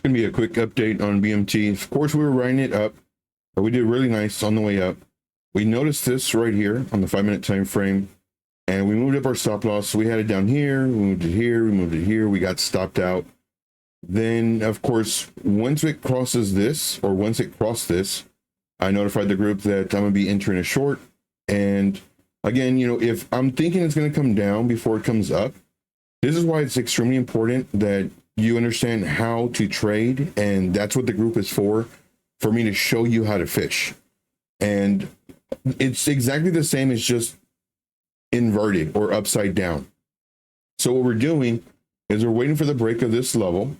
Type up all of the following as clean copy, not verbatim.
Gonna be a quick update on BMT. Of course, we were riding it up, but we did really nice on the way up. We noticed this right here on the 5-minute time frame, and we moved up our stop loss. So we had it down here, we moved it here, we moved it here, we got stopped out. Then, of course, once it crosses this, or once it crossed this, I notified the group that I'm gonna be entering a short. And again, you know, if I'm thinking it's gonna come down before it comes up, this is why it's extremely important that you understand how to trade, and that's what the group is for me to show you how to fish. And it's exactly the same as just inverted or upside down. So what we're doing is we're waiting for the break of this level.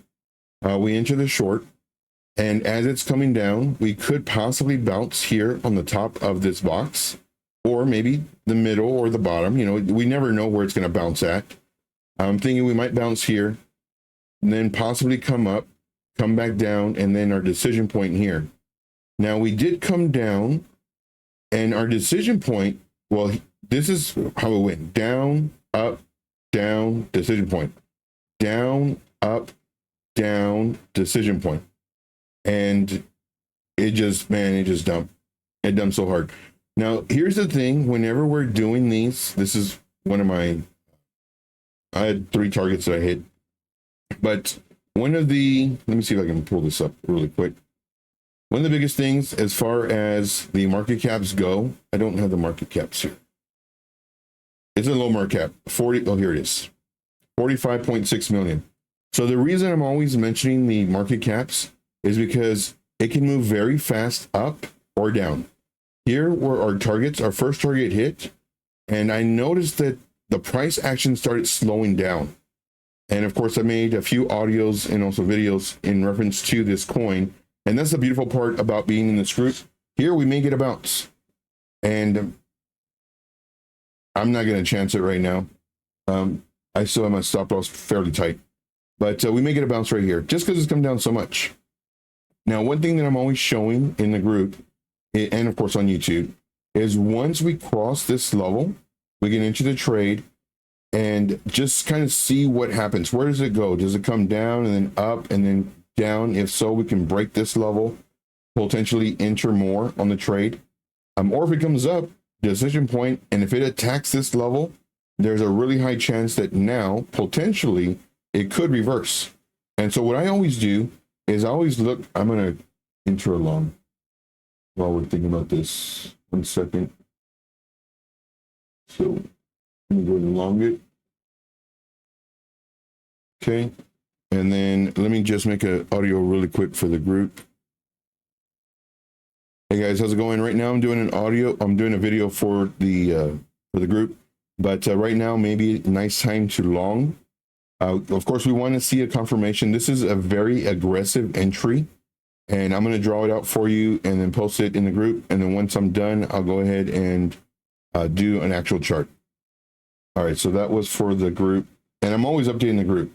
We enter the short, and as it's coming down, we could possibly bounce here on the top of this box, or maybe the middle or the bottom. You know, we never know where it's going to bounce at. I'm thinking we might bounce here, and then possibly come up, come back down, and then our decision point here. Now we did come down, and our decision point, well, this is how it went: down, up, down, decision point, down, up, down, decision point. And it just, man, it just dumped. It dumped so hard. Now, here's the thing: whenever we're doing these, this is one of my, I had 3 targets that I hit. But one of the, let me see if I can pull this up really quick. One of the biggest things as far as the market caps go, I don't have the market caps here. It's a low market cap, 40, oh, here it is, 45.6 million. So the reason I'm always mentioning the market caps is because it can move very fast up or down. Here were our targets, our first target hit, and I noticed that the price action started slowing down. And of course, I made a few audios and also videos in reference to this coin. And that's the beautiful part about being in this group. Here we may get a bounce. And I'm not going to chance it right now. I still have my stop loss fairly tight. But we may get a bounce right here, just because it's come down so much. Now, one thing that I'm always showing in the group, and of course on YouTube, is once we cross this level, we get into the trade and just kind of see what happens. Where does it go? Does it come down and then up and then down? If so, we can break this level, potentially enter more on the trade. Or if it comes up, decision point, and if it attacks this level, there's a really high chance that now, potentially, it could reverse. And so what I always do is I always look, I'm going to enter a long while we're thinking about this. 1 second. So let me go ahead and long it. Okay. And then let me just make an audio really quick for the group. Hey guys, how's it going? Right now I'm doing an audio. I'm doing a video for the group, but right now maybe a nice time to long. Of course, we want to see a confirmation. This is a very aggressive entry, and I'm going to draw it out for you and then post it in the group. And then once I'm done, I'll go ahead and do an actual chart. All right, so that was for the group, and I'm always updating the group.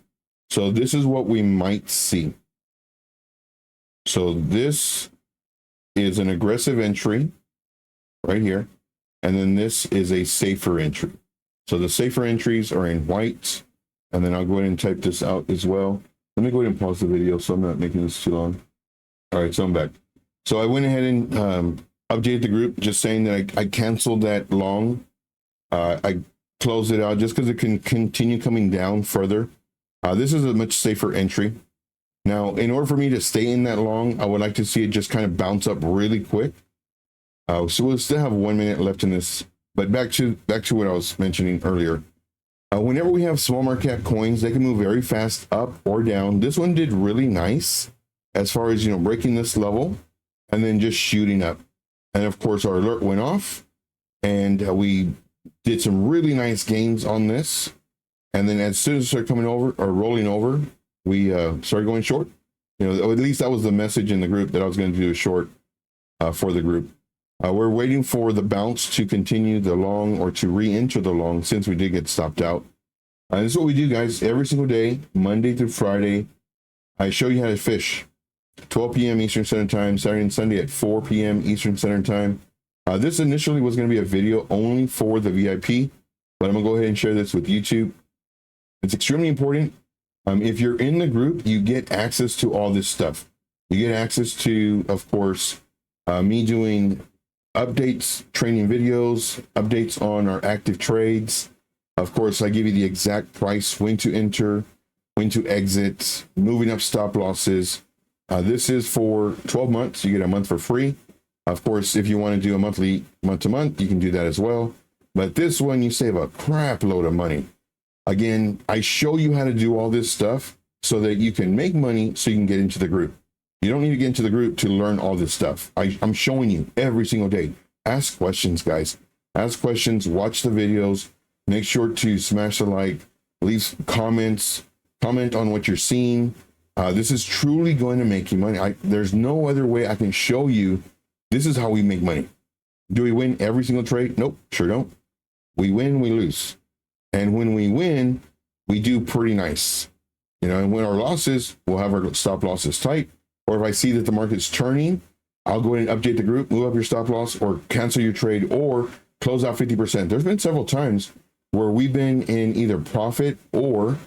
So this is what we might see. So this is an aggressive entry right here, and then this is a safer entry. So the safer entries are in white, and then I'll go ahead and type this out as well. Let me go ahead and pause the video so I'm not making this too long. All right, so I'm back. So I went ahead and updated the group, just saying that I canceled that long. I closed it out just because it can continue coming down further. This is a much safer entry. Now, in order for me to stay in that long, I would like to see it just kind of bounce up really quick. So we'll still have 1 minute left in this, but back to what I was mentioning earlier. Whenever we have small market cap coins, they can move very fast up or down. This one did really nice as far as, you know, breaking this level and then just shooting up. And of course, our alert went off, and we did some really nice gains on this. And then as soon as it started coming over or rolling over, we started going short. You know, at least that was the message in the group, that I was going to do a short for the group. We're waiting for the bounce to continue the long, or to re-enter the long, since we did get stopped out. This is what we do, guys, every single day, Monday through Friday. I show you how to fish. 12 p.m. Eastern Standard Time, Saturday and Sunday at 4 p.m. Eastern Standard Time. This initially was going to be a video only for the VIP, but I'm going to go ahead and share this with YouTube. It's extremely important. If you're in the group, you get access to all this stuff. You get access to, of course, me doing updates, training videos, updates on our active trades. Of course, I give you the exact price, when to enter, when to exit, moving up stop losses. This is for 12 months. You get a month for free. Of course, if you want to do a monthly, month to month, you can do that as well. But this one, you save a crap load of money. Again, I show you how to do all this stuff so that you can make money so you can get into the group. You don't need to get into the group to learn all this stuff. I'm showing you every single day. Ask questions, guys. Ask questions, watch the videos. Make sure to smash the like, leave comments, comment on what you're seeing. This is truly going to make you money. There's no other way I can show you. This is how we make money. Do we win every single trade? Nope, sure don't. We win, we lose. And when we win, we do pretty nice. And when our losses, we'll have our stop losses tight. Or if I see that the market's turning, I'll go ahead and update the group, move up your stop loss, or cancel your trade, or close out 50%. There's been several times where we've been in either profit, or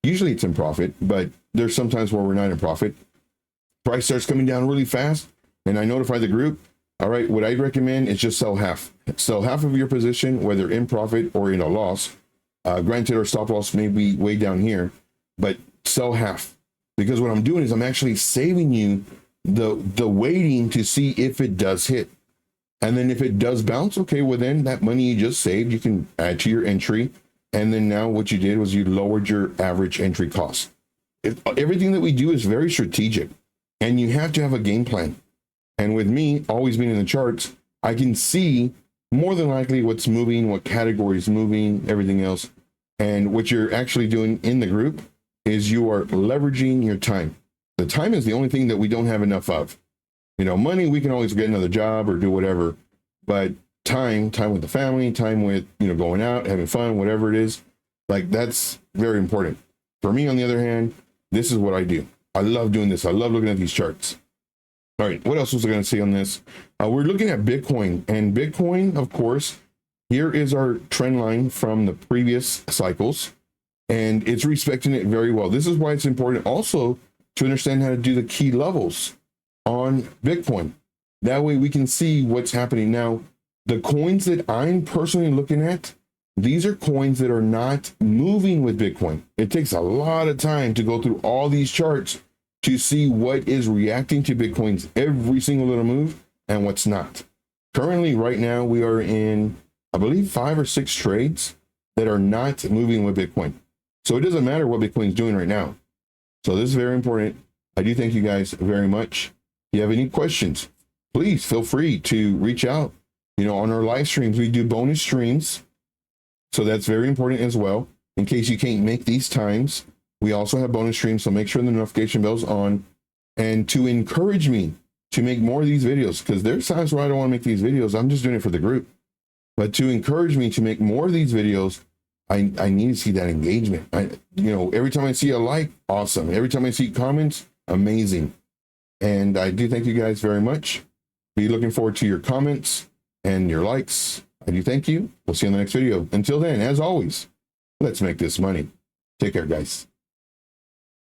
usually it's in profit, but there's sometimes where we're not in profit. Price starts coming down really fast, and I notify the group. All right, what I'd recommend is just sell half. Sell half of your position, whether in profit or in a loss. Granted, our stop loss may be way down here, but sell half. Because what I'm doing is I'm actually saving you the waiting to see if it does hit. And then if it does bounce, okay, well then that money you just saved, you can add to your entry. And then now what you did was you lowered your average entry cost. Everything that we do is very strategic, and you have to have a game plan. And with me always being in the charts, I can see more than likely what's moving, what category is moving, everything else. And what you're actually doing in the group is you are leveraging your time. The time is the only thing that we don't have enough of. Money, we can always get another job or do whatever, but time with the family, time with, going out, having fun, whatever it is, like that's very important. For me, on the other hand, this is what I do. I love doing this. I love looking at these charts. All right, what else was I going to say on this? We're looking at Bitcoin, and Bitcoin, of course, here is our trend line from the previous cycles. And it's respecting it very well. This is why it's important also to understand how to do the key levels on Bitcoin. That way we can see what's happening. Now, the coins that I'm personally looking at, these are coins that are not moving with Bitcoin. It takes a lot of time to go through all these charts to see what is reacting to Bitcoin's every single little move and what's not. Currently, right now, we are in, I believe, 5 or 6 trades that are not moving with Bitcoin. So it doesn't matter what Bitcoin's doing right now. So this is very important. I do thank you guys very much. If you have any questions, please feel free to reach out. On our live streams, we do bonus streams. So that's very important as well. In case you can't make these times, we also have bonus streams. So make sure the notification bell's on. And to encourage me to make more of these videos, because there's times where I don't want to make these videos. I'm just doing it for the group. But to encourage me to make more of these videos, I need to see that engagement. Every time I see a like, awesome. Every time I see comments, amazing. And I do thank you guys very much. Be looking forward to your comments and your likes. I do thank you. We'll see you in the next video. Until then, as always, let's make this money. Take care, guys.